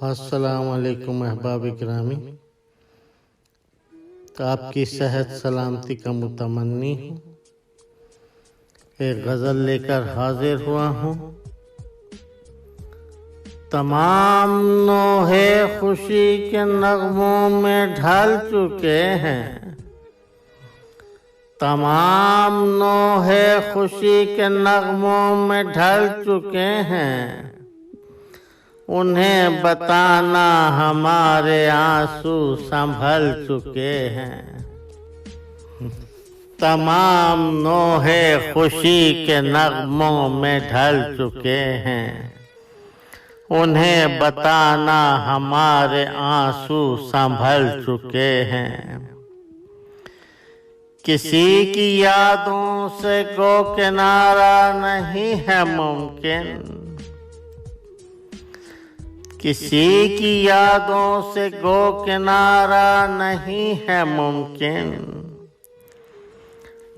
अस्सलाम वालेकुम अहबाब इकरामी। आपकी सेहत सलामती का मुतमन्नी हूँ। एक गज़ल लेकर हाजिर हुआ हूँ। तमाम नोहे खुशी के नगमों में ढल चुके हैं। तमाम नोहे खुशी के नगमों में ढल चुके हैं। उन्हें बताना हमारे आंसू संभल चुके हैं। तमाम नोहे खुशी के नगमों में ढल चुके हैं। उन्हें बताना हमारे आंसू संभल चुके हैं। किसी की यादों से गो किनारा नहीं है मुमकिन। किसी की यादों से गो किनारा नहीं है मुमकिन।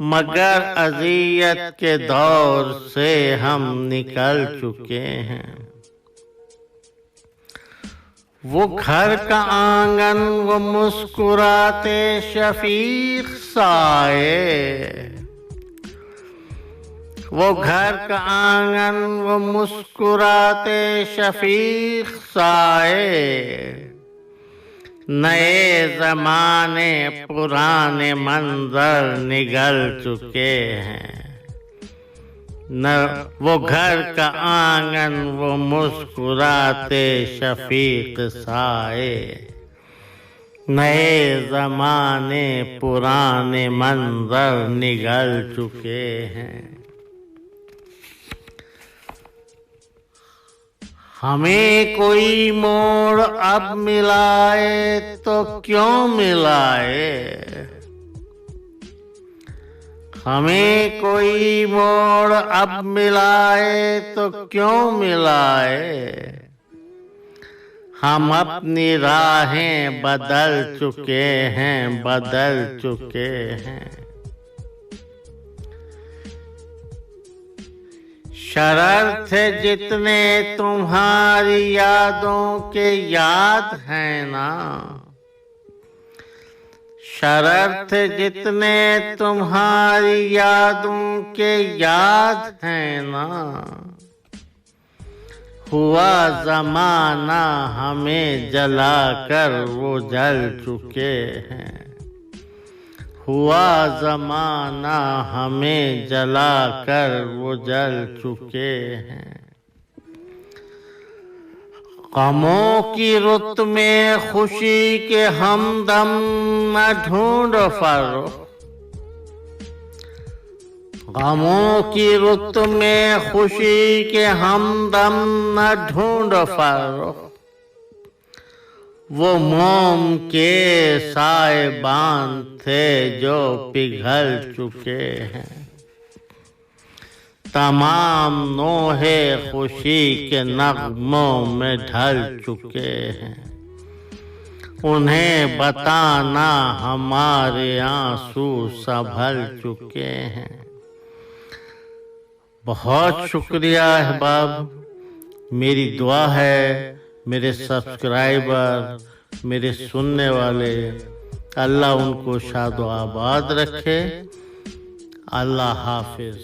मगर अज़ियत के दौर से हम निकल चुके हैं। वो घर का आंगन वो मुस्कुराते शफीक साए। वो घर का आंगन वो मुस्कुराते शफीक साए। नए जमाने पुराने मंजर निगल चुके हैं। न वो घर का आंगन वो मुस्कुराते शफीक साए। नए जमाने पुराने मंजर निगल चुके हैं। हमें कोई मोड़ अब मिलाए तो क्यों मिलाए। हमें कोई मोड़ अब मिलाए तो क्यों मिलाए। हम अपनी राहें बदल चुके हैं, बदल चुके हैं। शरर थे जितने तुम्हारी यादों के याद हैं ना। शरर थे जितने तुम्हारी यादों के याद हैं ना। हुआ जमाना हमें जलाकर वो जल चुके हैं। हुआ जमाना हमें जलाकर वो जल चुके हैं। गमों की रुत में खुशी के हमदम न ढूंढ फर्रुख। गमों की रुत में खुशी के हमदम न ढूंढ फर्रुख। वो मोम के साइबान थे जो पिघल चुके हैं। तमाम नोहे खुशी के नगमों में ढल चुके हैं। उन्हें बताना हमारे आंसू संभल चुके हैं। बहुत शुक्रिया अहबाब। मेरी दुआ है मेरे सब्सक्राइबर, मेरे सुनने वाले, अल्लाह उनको शादो आबाद रखे। अल्लाह हाफिज।